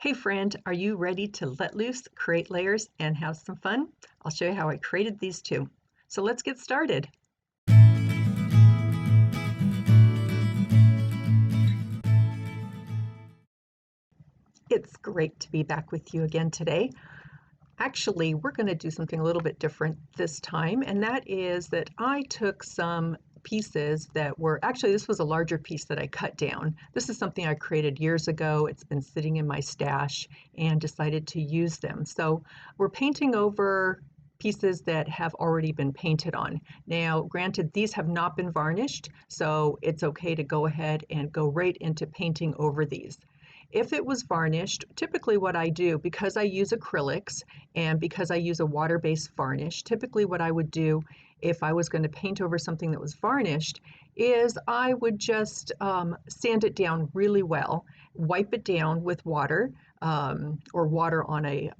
Hey friend, are you ready to let loose, create layers, and have some fun? I'll show you how I created these two. So let's get started. It's great to be back with you again today. Actually, we're going to do something a little bit different this time, and that is that I took some pieces that were actually, this was a larger piece that I cut down. This is something I created years ago. It's been sitting in my stash and decided to use them. So we're painting over pieces that have already been painted on. Now, granted, these have not been varnished, so it's okay to go ahead and go right into painting over these. If it was varnished, typically what I do, because I use acrylics and because I use a water-based varnish, typically what I would do if I was going to paint over something that was varnished is I would just sand it down really well, wipe it down with water or water on a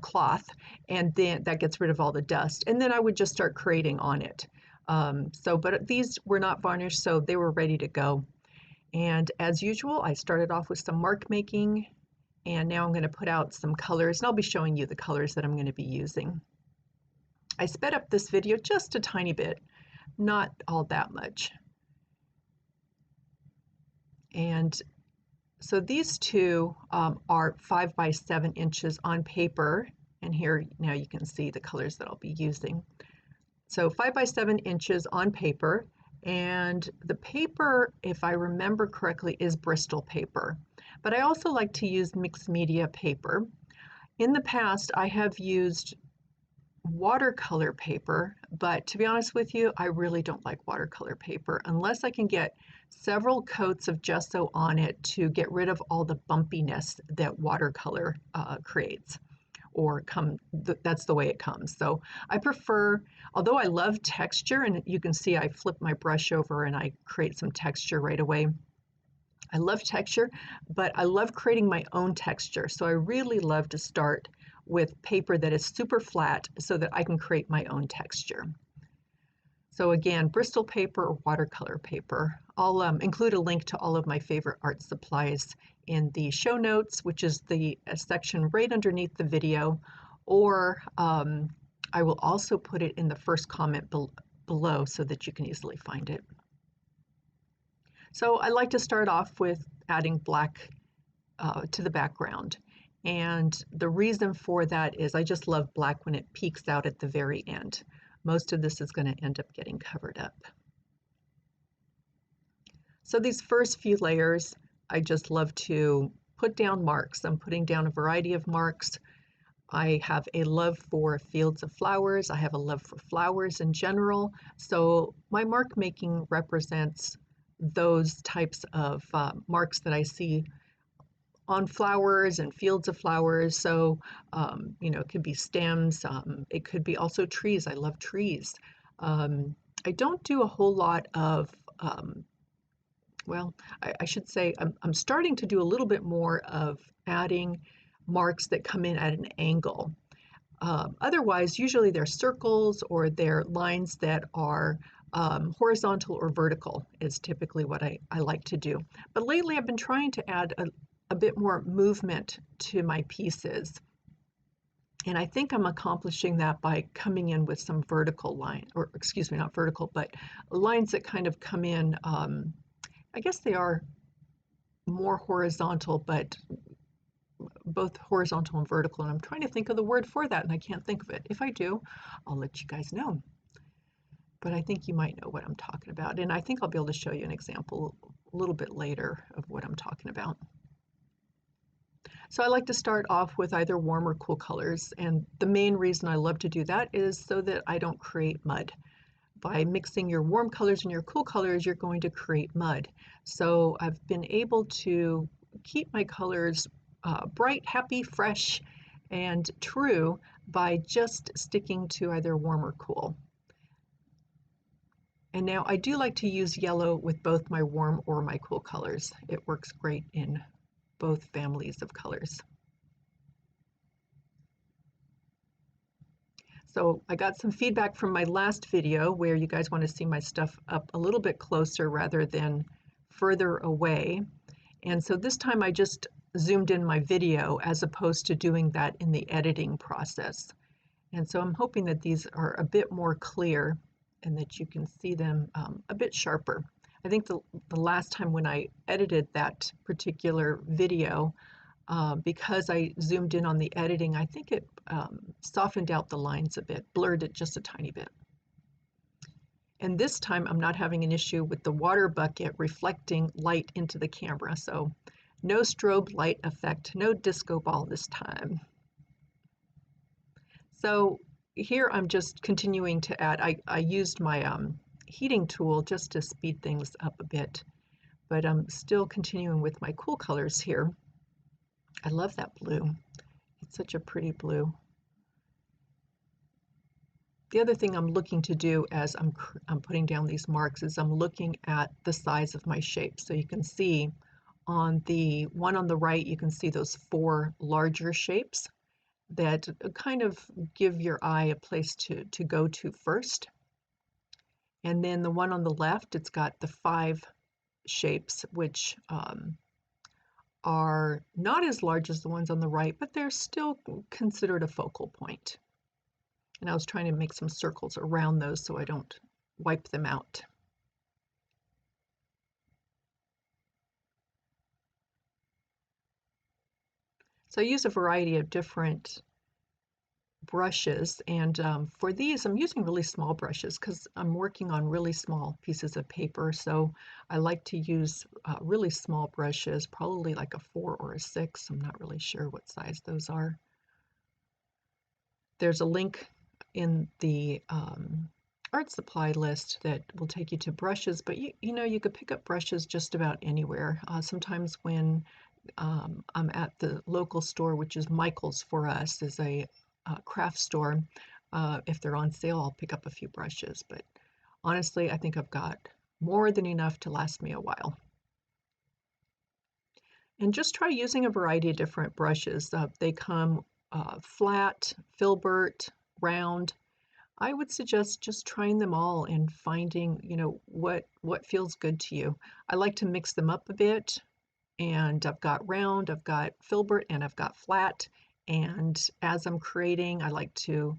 cloth, and then that gets rid of all the dust. And then I would just start creating on it. But these were not varnished, so they were ready to go. And as usual, I started off with some mark making, and now I'm going to put out some colors, and I'll be showing you the colors that I'm going to be using. I sped up this video just a tiny bit, not all that much. And so these two are 5 by 7 inches on paper, and here now you can see the colors that I'll be using. So 5 by 7 inches on paper. And the paper, if I remember correctly, is Bristol paper. But I also like to use mixed media paper. In the past, I have used watercolor paper, but to be honest with you, I really don't like watercolor paper unless I can get several coats of gesso on it to get rid of all the bumpiness that watercolor creates. That's the way it comes. So I prefer, although I love texture, and you can see I flip my brush over and I create some texture right away. I love texture, but I love creating my own texture. So I really love to start with paper that is super flat so that I can create my own texture. So again, Bristol paper or watercolor paper. I'll include a link to all of my favorite art supplies in the show notes, which is the section right underneath the video, or I will also put it in the first comment below so that you can easily find it. So I like to start off with adding black to the background. And the reason for that is I just love black when it peeks out at the very end. Most of this is going to end up getting covered up. So these first few layers, I just love to put down marks. I'm putting down a variety of marks. I have a love for fields of flowers. I have a love for flowers in general. So my mark making represents those types of marks that I see on flowers and fields of flowers. So, it could be stems. It could be also trees. I love trees. I don't do a whole lot of, I should say I'm starting to do a little bit more of adding marks that come in at an angle. Otherwise, usually they're circles or they're lines that are horizontal or vertical is typically what I like to do. But lately I've been trying to add a bit more movement to my pieces. And I think I'm accomplishing that by coming in with some vertical line, or excuse me, not vertical, but lines that kind of come in, I guess they are more horizontal, but both horizontal and vertical. And I'm trying to think of the word for that and I can't think of it. If I do, I'll let you guys know. But I think you might know what I'm talking about. And I think I'll be able to show you an example a little bit later of what I'm talking about. So I like to start off with either warm or cool colors, and the main reason I love to do that is so that I don't create mud. By mixing your warm colors and your cool colors, you're going to create mud. So I've been able to keep my colors bright, happy, fresh, and true by just sticking to either warm or cool. And now I do like to use yellow with both my warm or my cool colors. It works great in both families of colors. So I got some feedback from my last video where you guys want to see my stuff up a little bit closer rather than further away. And so this time I just zoomed in my video as opposed to doing that in the editing process. And so I'm hoping that these are a bit more clear and that you can see them a bit sharper. I think the last time when I edited that particular video, because I zoomed in on the editing, I think it softened out the lines a bit, blurred it just a tiny bit. And this time I'm not having an issue with the water bucket reflecting light into the camera. So no strobe light effect, no disco ball this time. So here I'm just continuing to add, I used my heating tool just to speed things up a bit, but I'm still continuing with my cool colors here. I love that blue. It's such a pretty blue. The other thing I'm looking to do as I'm putting down these marks is I'm looking at the size of my shapes. So you can see on the one on the right, you can see those 4 larger shapes that kind of give your eye a place to go to first. And then the one on the left, it's got the 5 shapes, which are not as large as the ones on the right, but they're still considered a focal point. And I was trying to make some circles around those so I don't wipe them out. So I use a variety of different brushes, and for these I'm using really small brushes because I'm working on really small pieces of paper, so I like to use really small brushes, probably like a 4 or a 6. I'm not really sure what size those are. There's a link in the art supply list that will take you to brushes, but you know, you could pick up brushes just about anywhere. Sometimes when I'm at the local store, which is Michael's for us, is a craft store. If they're on sale, I'll pick up a few brushes, but honestly, I think I've got more than enough to last me a while. And just try using a variety of different brushes. They come flat, filbert, round. I would suggest just trying them all and finding, you know, what feels good to you. I like to mix them up a bit, and I've got round, I've got filbert, and I've got flat. And as I'm creating, I like to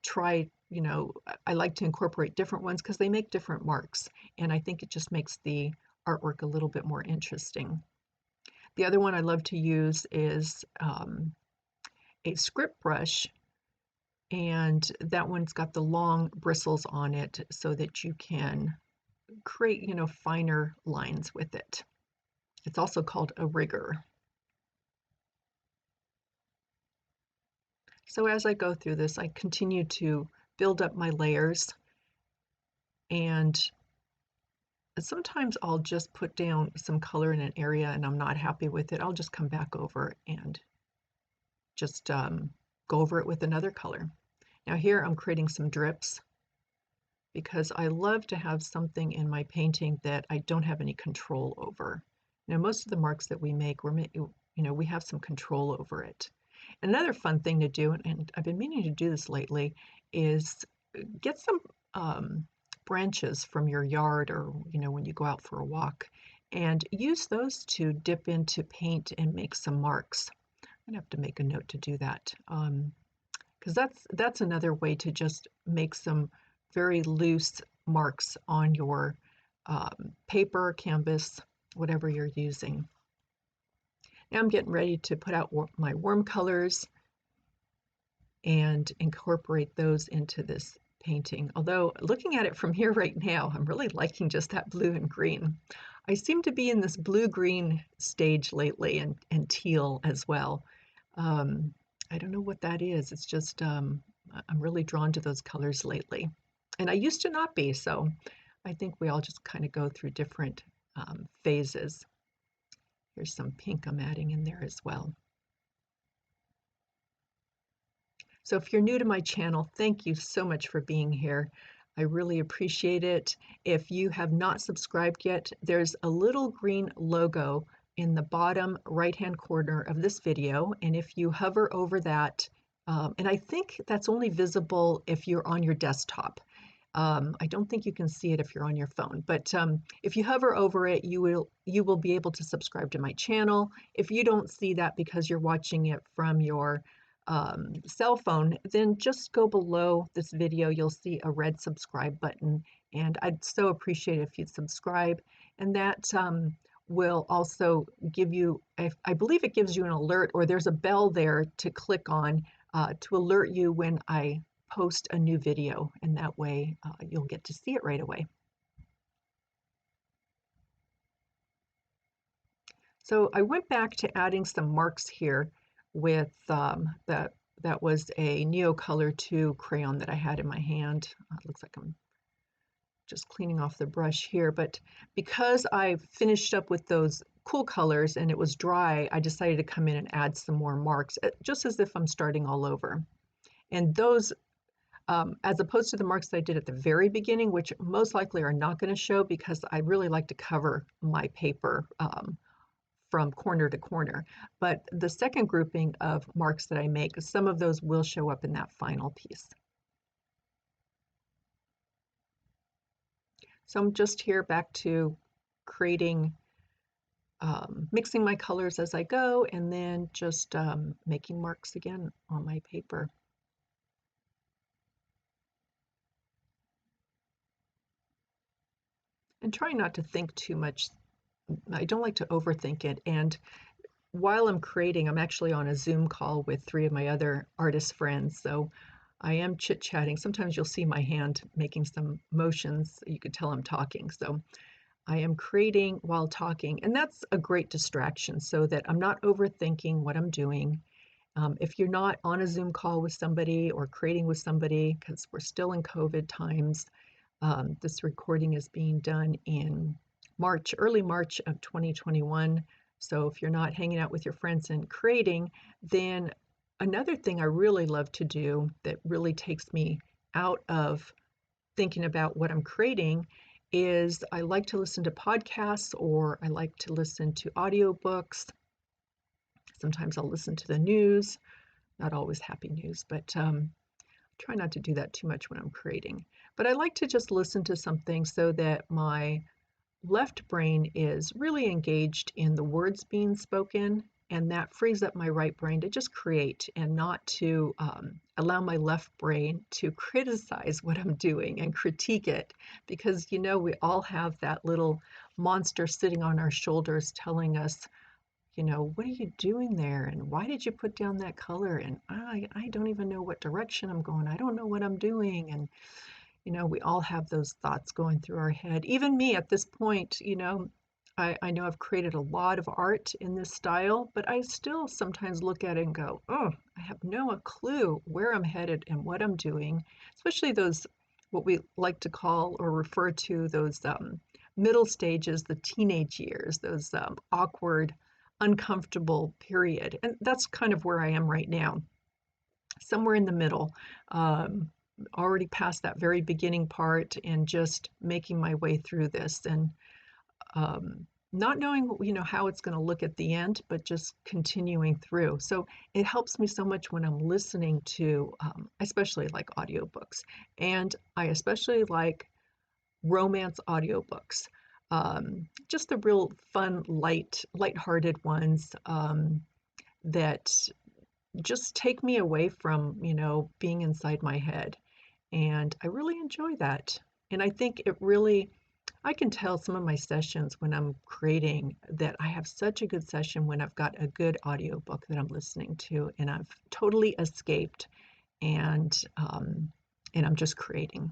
try, you know, I like to incorporate different ones because they make different marks, and I think it just makes the artwork a little bit more interesting. The other one I love to use is a script brush, and that one's got the long bristles on it so that you can create, you know, finer lines with it. It's also called a rigger. So as I go through this, I continue to build up my layers, and sometimes I'll just put down some color in an area and I'm not happy with it. I'll just come back over and just go over it with another color. Now here I'm creating some drips because I love to have something in my painting that I don't have any control over. Now most of the marks that we make, you know, we have some control over it. Another fun thing to do, and I've been meaning to do this lately, is get some branches from your yard, or you know, when you go out for a walk, and use those to dip into paint and make some marks. I'm gonna have to make a note to do that, because that's another way to just make some very loose marks on your paper, canvas, whatever you're using. Now I'm getting ready to put out my warm colors and incorporate those into this painting. Although looking at it from here right now, I'm really liking just that blue and green. I seem to be in this blue-green stage lately, and teal as well. I don't know what that is. It's just I'm really drawn to those colors lately. And I used to not be, so I think we all just kind of go through different phases. Here's some pink I'm adding in there as well. So if you're new to my channel, thank you so much for being here. I really appreciate it. If you have not subscribed yet, there's a little green logo in the bottom right-hand corner of this video. And if you hover over that, and I think that's only visible if you're on your desktop. I don't think you can see it if you're on your phone, but if you hover over it, you will be able to subscribe to my channel. If you don't see that because you're watching it from your cell phone, then just go below this video. You'll see a red subscribe button, and I'd so appreciate it if you'd subscribe. And that will also give you, I believe it gives you an alert, or there's a bell there to click on to alert you when I post a new video, and that way you'll get to see it right away. So I went back to adding some marks here with that was a Neocolor 2 crayon that I had in my hand. It looks like I'm just cleaning off the brush here, but because I finished up with those cool colors and it was dry, I decided to come in and add some more marks, just as if I'm starting all over. And those as opposed to the marks that I did at the very beginning, which most likely are not going to show because I really like to cover my paper from corner to corner. But the second grouping of marks that I make, some of those will show up in that final piece. So I'm just here back to creating, mixing my colors as I go, and then just making marks again on my paper. And trying not to think too much. I don't like to overthink it. And while I'm creating, I'm actually on a Zoom call with 3 of my other artist friends. So I am chit-chatting. Sometimes you'll see my hand making some motions. You could tell I'm talking. So I am creating while talking. And that's a great distraction so that I'm not overthinking what I'm doing. If you're not on a Zoom call with somebody or creating with somebody, because we're still in COVID times, this recording is being done in March, early March of 2021. So if you're not hanging out with your friends and creating, then another thing I really love to do that really takes me out of thinking about what I'm creating is I like to listen to podcasts, or I like to listen to audiobooks. Sometimes I'll listen to the news, not always happy news, but try not to do that too much when I'm creating. But I like to just listen to something so that my left brain is really engaged in the words being spoken, and that frees up my right brain to just create and not to allow my left brain to criticize what I'm doing and critique it, because you know we all have that little monster sitting on our shoulders telling us, you know, what are you doing there? And why did you put down that color? And I don't even know what direction I'm going. I don't know what I'm doing. And, you know, we all have those thoughts going through our head. Even me at this point, you know, I know I've created a lot of art in this style, but I still sometimes look at it and go, oh, I have no clue where I'm headed and what I'm doing, especially those, what we like to call or refer to those middle stages, the teenage years, those awkward, uncomfortable period. And that's kind of where I am right now, somewhere in the middle, already past that very beginning part and just making my way through this, and not knowing, you know, how it's going to look at the end, but just continuing through. So it helps me so much when I'm listening to, I especially like audiobooks, and I especially like romance audiobooks. Just the real fun, light-hearted ones that just take me away from, you know, being inside my head. And I really enjoy that. And I think it really, I can tell some of my sessions when I'm creating that I have such a good session when I've got a good audiobook that I'm listening to and I've totally escaped, and I'm just creating.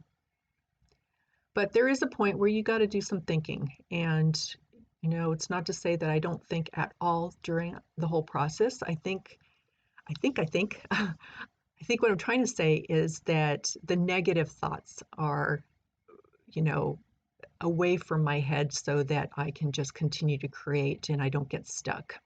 But there is a point where you got to do some thinking. And, you know, it's not to say that I don't think at all during the whole process. I think, I think what I'm trying to say is that the negative thoughts are, you know, away from my head so that I can just continue to create and I don't get stuck.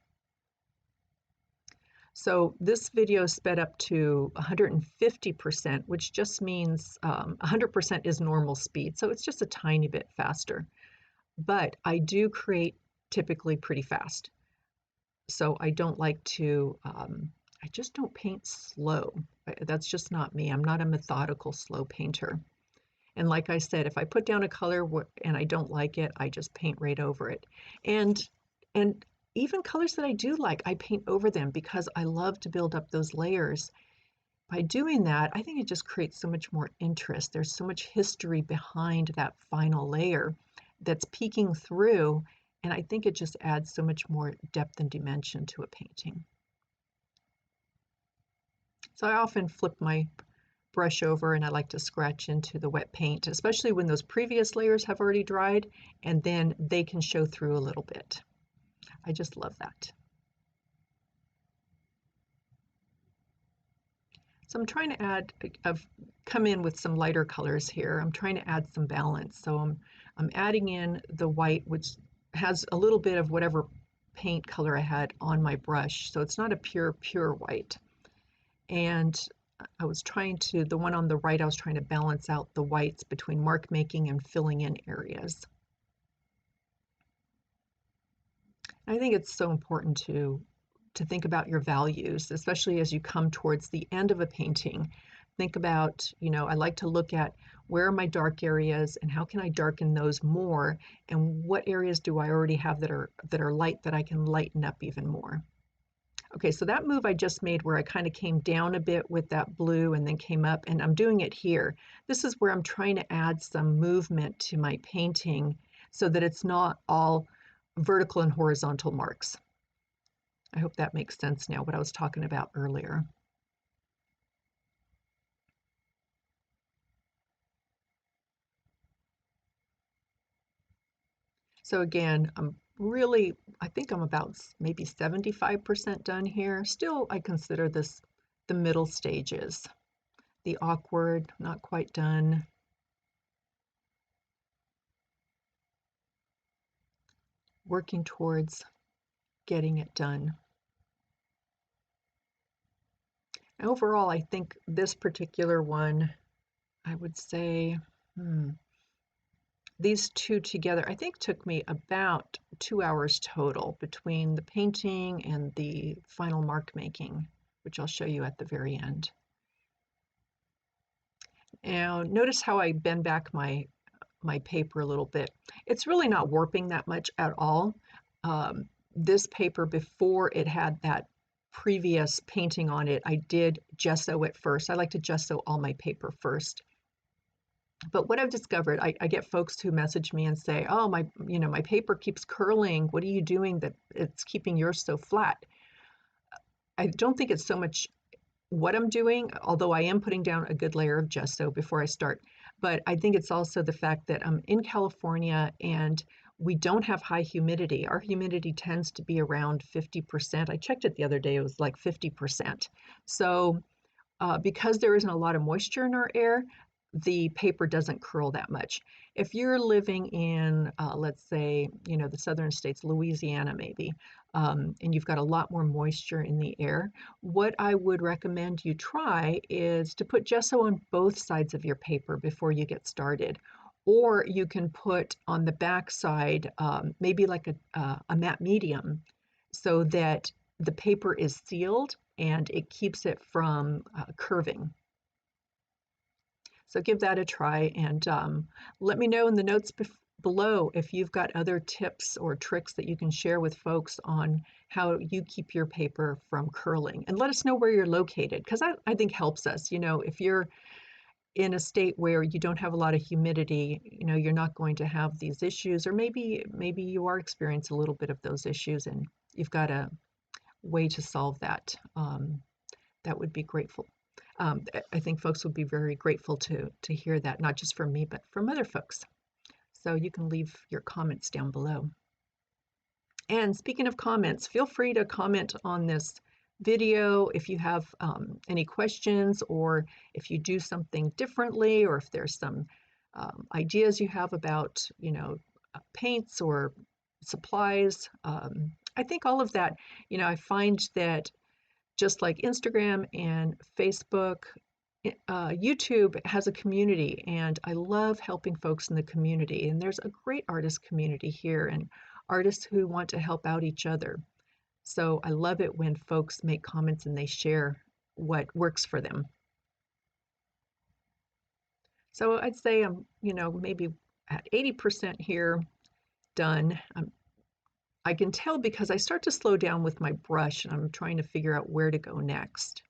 So this video sped up to 150%, which just means 100% is normal speed. So it's just a tiny bit faster. But I do create typically pretty fast. So I don't like to, I just don't paint slow. That's just not me. I'm not a methodical, slow painter. And like I said, if I put down a color and I don't like it, I just paint right over it. And and even colors that I do like, I paint over them because I love to build up those layers. By doing that, I think it just creates so much more interest. There's so much history behind that final layer that's peeking through, and I think it just adds so much more depth and dimension to a painting. So I often flip my brush over and I like to scratch into the wet paint, especially when those previous layers have already dried, and then they can show through a little bit. I just love that. So I'm trying to I've come in with some lighter colors here. I'm trying to add some balance. So I'm adding in the white, which has a little bit of whatever paint color I had on my brush. So it's not a pure white. And I was trying to, the one on the right, I was trying to balance out the whites between mark making and filling in areas. I think it's so important to think about your values, especially as you come towards the end of a painting. Think about, I like to look at where are my dark areas and how can I darken those more, and what areas do I already have that are light that I can lighten up even more. Okay, so that move I just made where I kind of came down a bit with that blue and then came up, and I'm doing it here. This is where I'm trying to add some movement to my painting so that it's not all vertical and horizontal marks. I hope that makes sense now, what I was talking about earlier. So again, I think I'm about maybe 75% done here. Still, I consider this the middle stages. The awkward, not quite done. Working towards getting it done. Overall, I think this particular one, I would say, these two together, I think took me about 2 hours total between the painting and the final mark making, which I'll show you at the very end. Now, notice how I bend back my paper a little bit. It's really not warping that much at all. This paper, before it had that previous painting on it, I did gesso it first. I like to gesso all my paper first. But what I've discovered, I get folks who message me and say, oh, my paper keeps curling. What are you doing that it's keeping yours so flat? I don't think it's so much what I'm doing, although I am putting down a good layer of gesso before I start. But I think it's also the fact that I'm in California and we don't have high humidity. Our humidity tends to be around 50%. I checked it the other day, it was like 50%. So because there isn't a lot of moisture in our air, the paper doesn't curl that much. If you're living in, let's say, the southern states, Louisiana maybe, and you've got a lot more moisture in the air, what I would recommend you try is to put gesso on both sides of your paper before you get started. Or you can put on the back side, maybe like a matte medium, so that the paper is sealed and it keeps it from curving. So give that a try, and let me know in the notes below if you've got other tips or tricks that you can share with folks on how you keep your paper from curling. And let us know where you're located, because I think helps us. If you're in a state where you don't have a lot of humidity, you're not going to have these issues, or maybe you are experiencing a little bit of those issues and you've got a way to solve that. That would be grateful. I think folks would be very grateful to hear that, not just from me, but from other folks. So you can leave your comments down below. And speaking of comments, feel free to comment on this video if you have any questions, or if you do something differently, or if there's some ideas you have about, paints or supplies. I think all of that, I find that just like Instagram and Facebook, YouTube has a community, and I love helping folks in the community. And there's a great artist community here, and artists who want to help out each other. So I love it when folks make comments and they share what works for them. So I'd say I'm, maybe at 80% here done. I can tell because I start to slow down with my brush and I'm trying to figure out where to go next.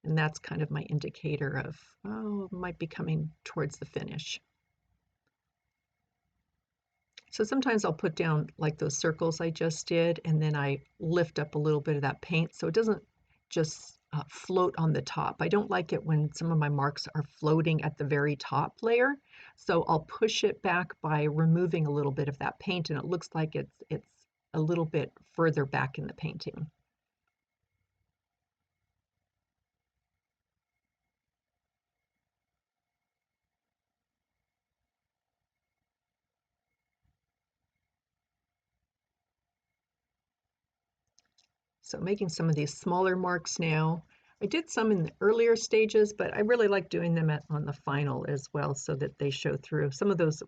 And that's kind of my indicator of, oh, might be coming towards the finish. So sometimes I'll put down like those circles I just did, and then I lift up a little bit of that paint so it doesn't just float on the top. I don't like it when some of my marks are floating at the very top layer. So I'll push it back by removing a little bit of that paint, and it looks like it's a little bit further back in the painting. So making some of these smaller marks now. I did some in the earlier stages, but I really like doing them on the final as well so that they show through. Some of those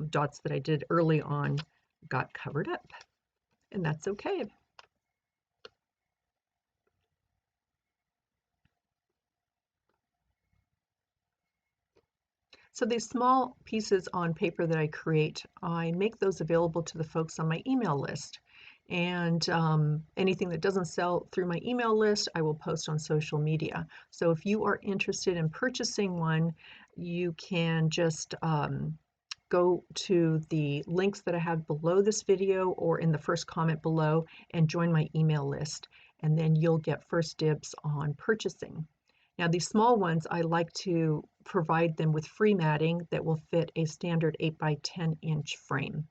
dots that I did early on got covered up, and that's okay. So these small pieces on paper that I create, I make those available to the folks on my email list. And anything that doesn't sell through my email list, I will post on social media. So if you are interested in purchasing one, you can just go to the links that I have below this video or in the first comment below and join my email list. And then you'll get first dibs on purchasing. Now these small ones, I like to provide them with free matting that will fit a standard 8 by 10 inch frame.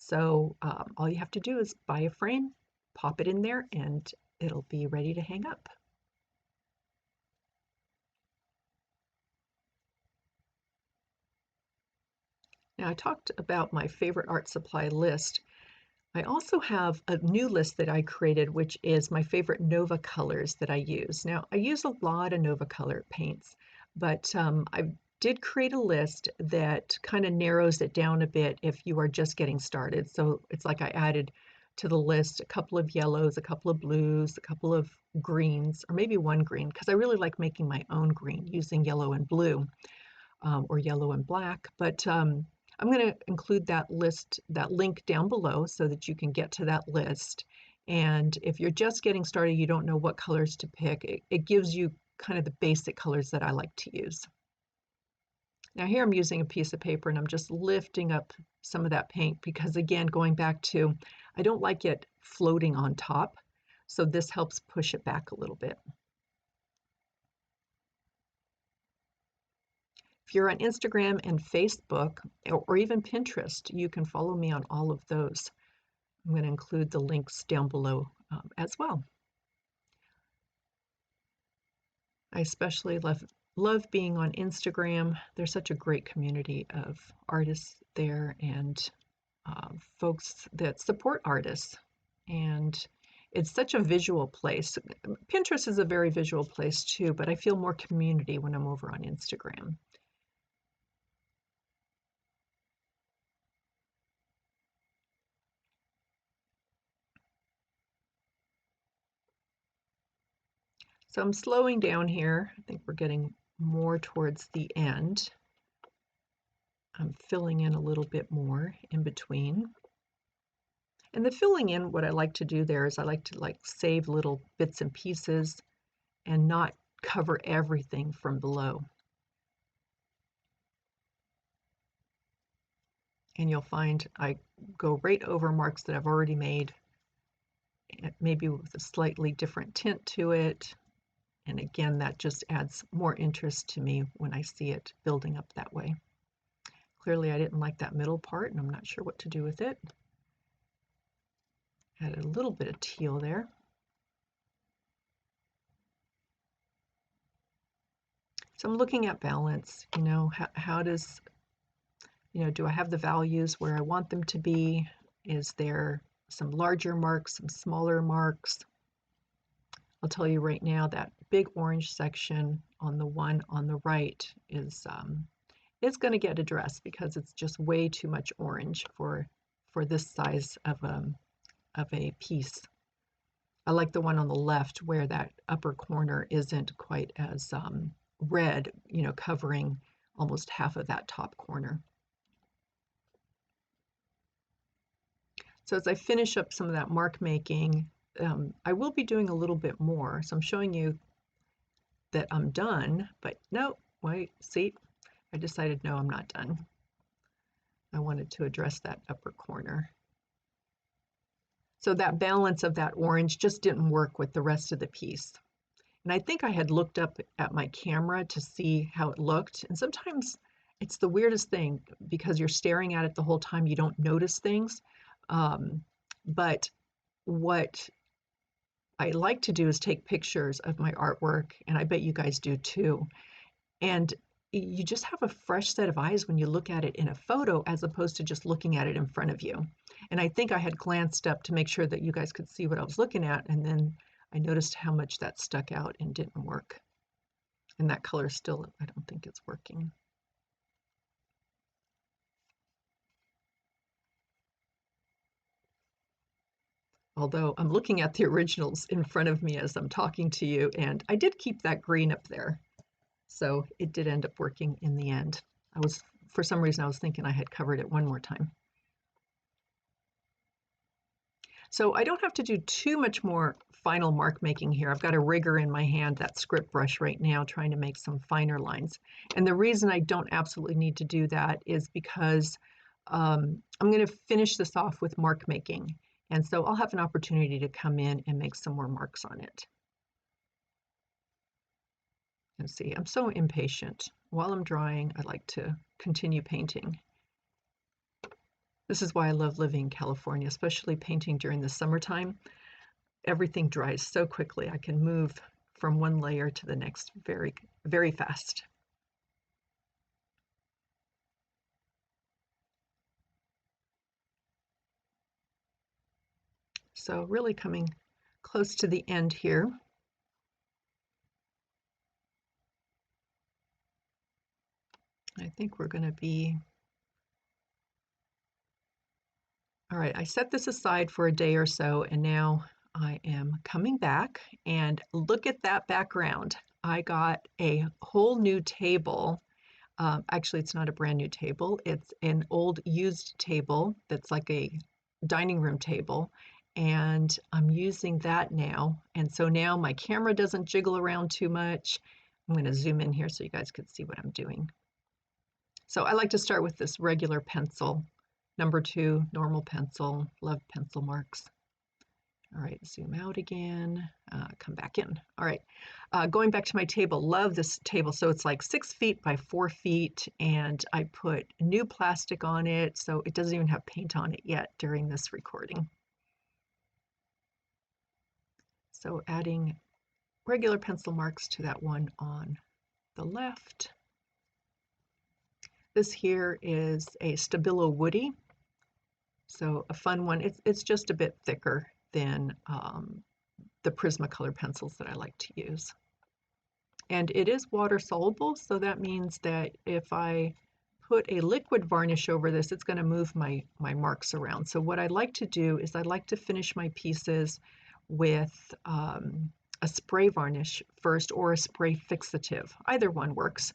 So all you have to do is buy a frame, pop it in there, and it'll be ready to hang up. Now I talked about my favorite art supply list. I also have a new list that I created, which is my favorite Nova colors that I use. Now, I use a lot of Nova color paints, but I did create a list that kind of narrows it down a bit if you are just getting started. So it's like I added to the list a couple of yellows, a couple of blues, a couple of greens, or maybe one green, because I really like making my own green using yellow and blue. Or yellow and black. But I'm going to include that list, that link down below so that you can get to that list. And if you're just getting started, you don't know what colors to pick, it gives you kind of the basic colors that I like to use. Now here I'm using a piece of paper and I'm just lifting up some of that paint because again, going back to, I don't like it floating on top. So this helps push it back a little bit. If you're on Instagram and Facebook or even Pinterest, you can follow me on all of those. I'm going to include the links down below as well. I especially love being on Instagram. There's such a great community of artists there and folks that support artists. And it's such a visual place. Pinterest is a very visual place too, but I feel more community when I'm over on Instagram. So I'm slowing down here. I think we're getting more towards the end. I'm filling in a little bit more in between. And the filling in, what I like to do there is I like to save little bits and pieces and not cover everything from below. And you'll find I go right over marks that I've already made, maybe with a slightly different tint to it. And again, that just adds more interest to me when I see it building up that way. Clearly I didn't like that middle part and I'm not sure what to do with it. Added a little bit of teal there. So I'm looking at balance, how does, do I have the values where I want them to be? Is there some larger marks, some smaller marks? I'll tell you right now that big orange section on the one on the right is going to get addressed because it's just way too much orange for this size of a piece. I like the one on the left where that upper corner isn't quite as red, covering almost half of that top corner. So as I finish up some of that mark making, I will be doing a little bit more. So I'm showing you that I'm done, but no, wait, see, I decided no, I'm not done. I wanted to address that upper corner. So that balance of that orange just didn't work with the rest of the piece. And I think I had looked up at my camera to see how it looked. And sometimes it's the weirdest thing because you're staring at it the whole time, you don't notice things. But what I like to do is take pictures of my artwork, and I bet you guys do too. And you just have a fresh set of eyes when you look at it in a photo as opposed to just looking at it in front of you. And I think I had glanced up to make sure that you guys could see what I was looking at, and then I noticed how much that stuck out and didn't work. And that color still, I don't think it's working. Although I'm looking at the originals in front of me as I'm talking to you, and I did keep that green up there. So it did end up working in the end. For some reason, I was thinking I had covered it one more time. So I don't have to do too much more final mark making here. I've got a rigger in my hand, that script brush right now, trying to make some finer lines. And the reason I don't absolutely need to do that is because I'm going to finish this off with mark making. And so I'll have an opportunity to come in and make some more marks on it. And see, I'm so impatient. While I'm drawing, I like to continue painting. This is why I love living in California, especially painting during the summertime. Everything dries so quickly. I can move from one layer to the next very, very fast. So really coming close to the end here. I think we're going to be, all right, I set this aside for a day or so, and now I am coming back, and look at that background. I got a whole new table. Actually, it's not a brand new table. It's an old used table that's like a dining room table, and I'm using that now. And so now my camera doesn't jiggle around too much. I'm going to zoom in here so you guys can see what I'm doing. So I like to start with this regular pencil, number 2, normal pencil, love pencil marks. All right, zoom out again, come back in. All right, going back to my table, love this table. So it's like 6 feet by 4 feet, and I put new plastic on it, so it doesn't even have paint on it yet during this recording. So adding regular pencil marks to that one on the left. This here is a Stabilo Woody, so a fun one. It's just a bit thicker than the Prismacolor pencils that I like to use. And it is water soluble, so that means that if I put a liquid varnish over this, it's going to move my marks around. So what I like to do is I like to finish my pieces with a spray varnish first, or a spray fixative. Either one works,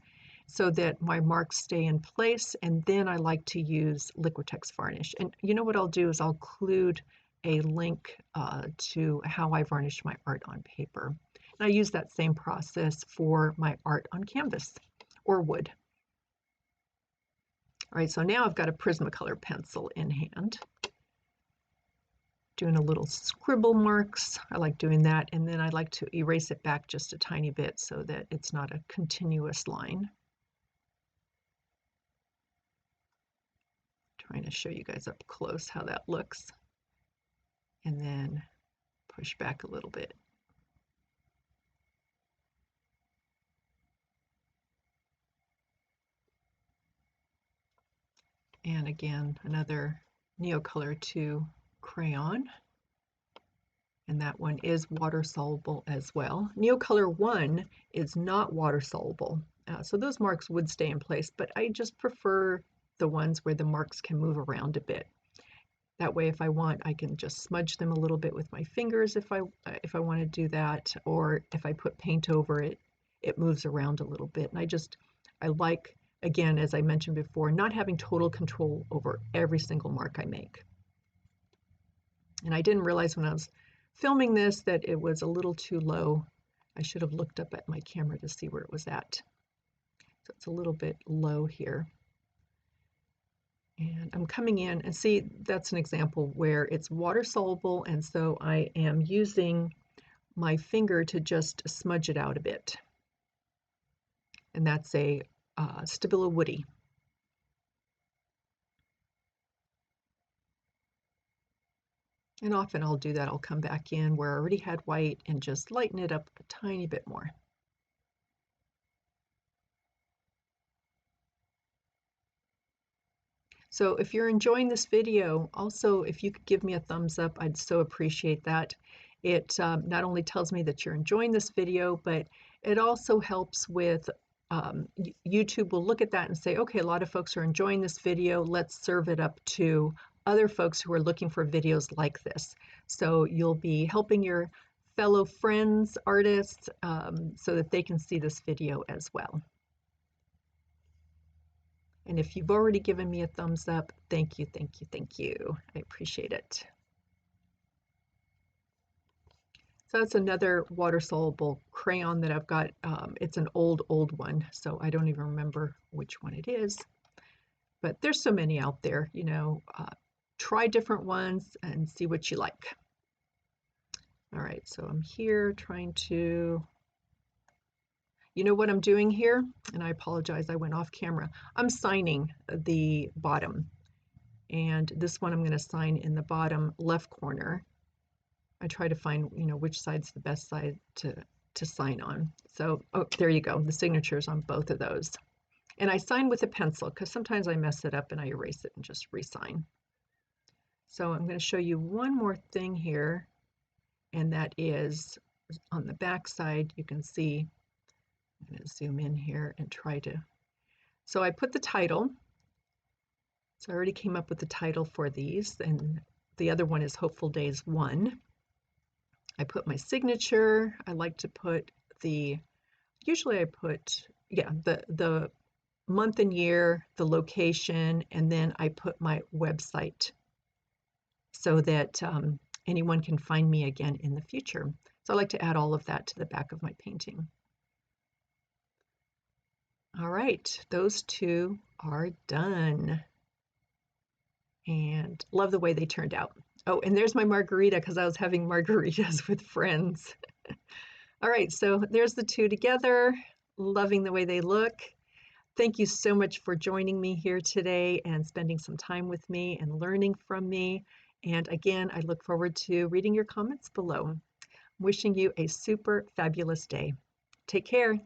so that my marks stay in place, and then I like to use Liquitex varnish. And you know what I'll do is I'll include a link to how I varnish my art on paper. And I use that same process for my art on canvas or wood. All right, so now I've got a Prismacolor pencil in hand. Doing a little scribble marks. I like doing that, and then I like to erase it back just a tiny bit so that it's not a continuous line. Trying to show you guys up close how that looks. And then push back a little bit. And again, another Neocolor 2 crayon. And that one is water soluble as well. Neocolor 1 is not water soluble. So those marks would stay in place, but I just prefer the ones where the marks can move around a bit. That way, if I want, I can just smudge them a little bit with my fingers if I want to do that, or if I put paint over it, it moves around a little bit. And I like again, as I mentioned before, not having total control over every single mark I make. And I didn't realize when I was filming this that it was a little too low. I should have looked up at my camera to see where it was at. So it's a little bit low here. And I'm coming in and see, that's an example where it's water soluble, and so I am using my finger to just smudge it out a bit. And that's a Stabilo Woody. And often I'll do that. I'll come back in where I already had white and just lighten it up a tiny bit more. So if you're enjoying this video, also if you could give me a thumbs up, I'd so appreciate that. It not only tells me that you're enjoying this video, but it also helps with YouTube will look at that and say, okay, a lot of folks are enjoying this video. Let's serve it up to other folks who are looking for videos like this. So you'll be helping your fellow friends, artists, so that they can see this video as well. And if you've already given me a thumbs up, thank you, thank you, thank you. I appreciate it. So that's another water-soluble crayon that I've got. It's an old one, so I don't even remember which one it is. But there's so many out there, you know. Try different ones and see what you like. All right, so I'm here trying to... You know what I'm doing here? And I apologize, I went off camera. I'm signing the bottom. And this one I'm going to sign in the bottom left corner. I try to find, you know, which side's the best side to sign on. So, oh, there you go. The signature's on both of those. And I sign with a pencil because sometimes I mess it up and I erase it and just re-sign. So I'm going to show you one more thing here, and that is on the back side. You can see, I'm going to zoom in here and try to, so I put the title. So I already came up with the title for these, and the other one is Hopeful Days 1. I put my signature. I like to put usually I put, yeah, the month and year, the location, and then I put my website so that anyone can find me again in the future. So I like to add all of that to the back of my painting. All right, those two are done. And love the way they turned out. Oh, and there's my margarita because I was having margaritas with friends. All right, so there's the two together. Loving the way they look. Thank you so much for joining me here today and spending some time with me and learning from me. And again, I look forward to reading your comments below. Wishing you a super fabulous day. Take care.